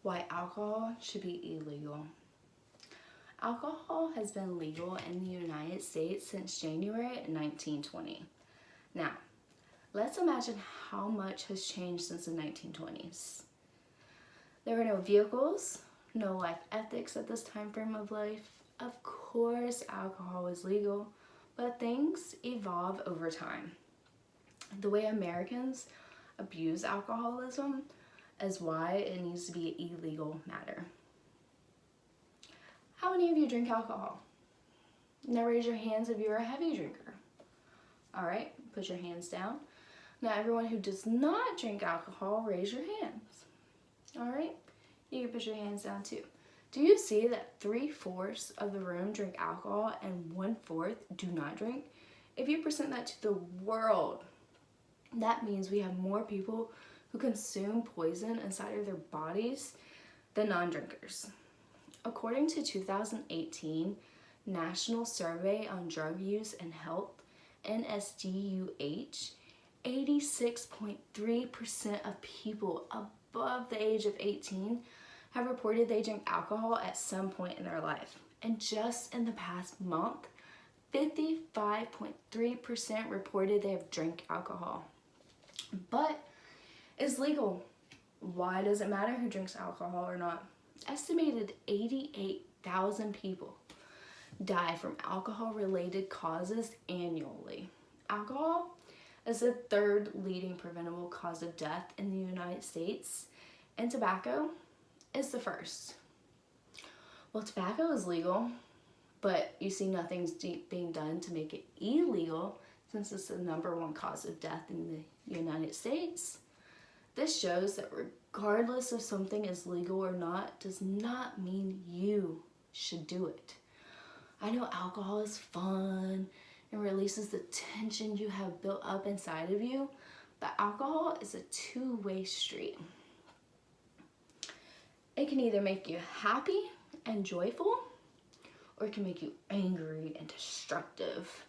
Why alcohol should be illegal. Alcohol has been legal in the United States since January 1920. Now, let's imagine how much has changed since the 1920s. There were no vehicles, no life ethics at this time frame of life. Of course, alcohol was legal, but things evolve over time. The way Americans abuse alcoholism is why it needs to be an illegal matter. How many of you drink alcohol? Now raise your hands if you're a heavy drinker. All right, put your hands down. Now everyone who does not drink alcohol, raise your hands. All right, you can put your hands down too. Do you see that 3/4 of the room drink alcohol and 1/4 do not drink? If you present that to the world, that means we have more people who consume poison inside of their bodies than non-drinkers. According to 2018 National Survey on Drug Use and Health, NSDUH, 86.3% of people above the age of 18 have reported they drink alcohol at some point in their life. And just in the past month, 55.3% reported they have drank alcohol. But it's legal. Why does it matter who drinks alcohol or not? Estimated 88,000 people die from alcohol-related causes annually. Alcohol is the third leading preventable cause of death in the United States, and tobacco is the first. Well, tobacco is legal, but you see nothing's being done to make it illegal since it's the #1 cause of death in the United States. This shows that regardless if something is legal or not, does not mean you should do it. I know alcohol is fun and releases the tension you have built up inside of you, but alcohol is a two-way street. It can either make you happy and joyful, or it can make you angry and destructive.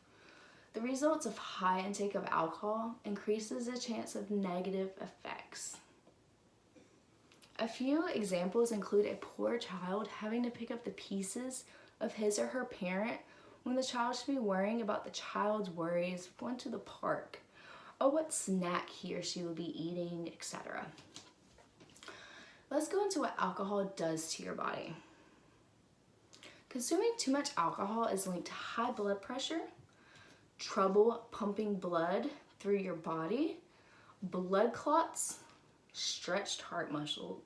The results of high intake of alcohol increases the chance of negative effects. A few examples include a poor child having to pick up the pieces of his or her parent when the child should be worrying about the child's worries of going to the park, or what snack he or she will be eating, etc. Let's go into what alcohol does to your body. Consuming too much alcohol is linked to high blood pressure, trouble pumping blood through your body, blood clots, stretched heart muscle,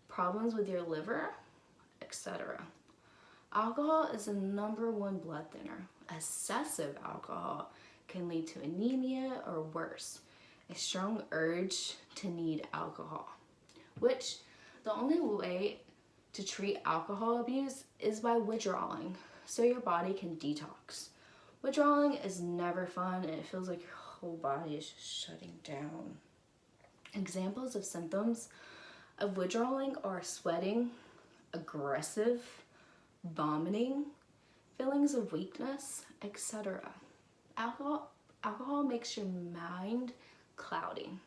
problems with your liver, etc. Alcohol is the #1 blood thinner. Excessive alcohol can lead to anemia or worse, a strong urge to need alcohol, which the only way to treat alcohol abuse is by withdrawing, so your body can detox. Withdrawing is never fun and it feels like your whole body is just shutting down. Examples of symptoms of withdrawing are sweating, aggressive, vomiting, feelings of weakness, etc. Alcohol makes your mind cloudy.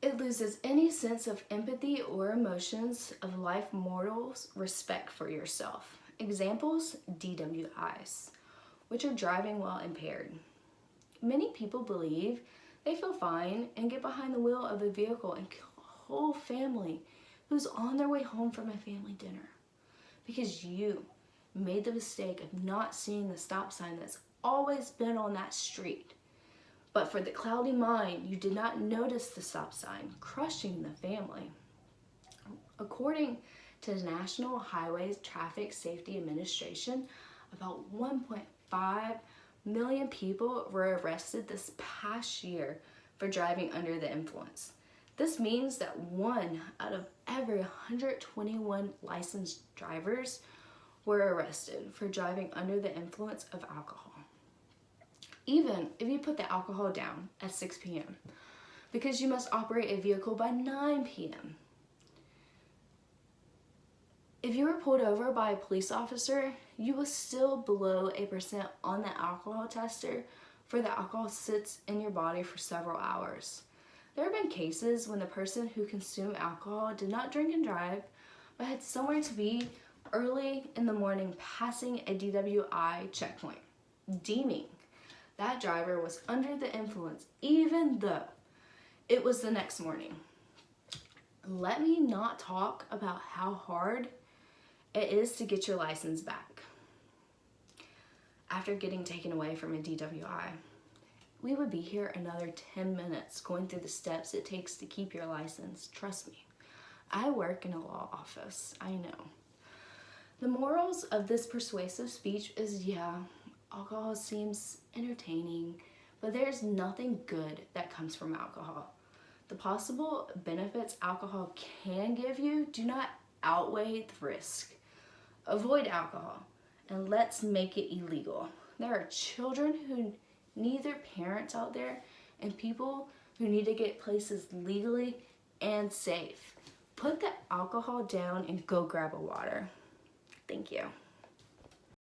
It loses any sense of empathy or emotions of life mortals' respect for yourself. Examples, DWIs, which are driving while impaired. Many people believe they feel fine and get behind the wheel of a vehicle and kill a whole family who's on their way home from a family dinner because you made the mistake of not seeing the stop sign that's always been on that street. But for the cloudy mind, you did not notice the stop sign, crushing the family. According to the National Highway Traffic Safety Administration, about 1.5 million people were arrested this past year for driving under the influence. This means that 1 out of every 121 licensed drivers were arrested for driving under the influence of alcohol. Even if you put the alcohol down at 6 p.m., because you must operate a vehicle by 9 p.m. If you were pulled over by a police officer, you will still below 8% on the alcohol tester, for the alcohol sits in your body for several hours. There have been cases when the person who consumed alcohol did not drink and drive, but had somewhere to be early in the morning passing a DWI checkpoint, deeming that driver was under the influence even though it was the next morning. Let me not talk about how hard it is to get your license back after getting taken away from a DWI. We would be here another 10 minutes going through the steps it takes to keep your license. Trust me, I work in a law office, I know. The morals of this persuasive speech is, yeah, alcohol seems entertaining, but there's nothing good that comes from alcohol. The possible benefits alcohol can give you do not outweigh the risk. Avoid alcohol, and let's make it illegal. There are children who need their parents out there, and people who need to get places legally and safe. Put the alcohol down and go grab a water. Thank you.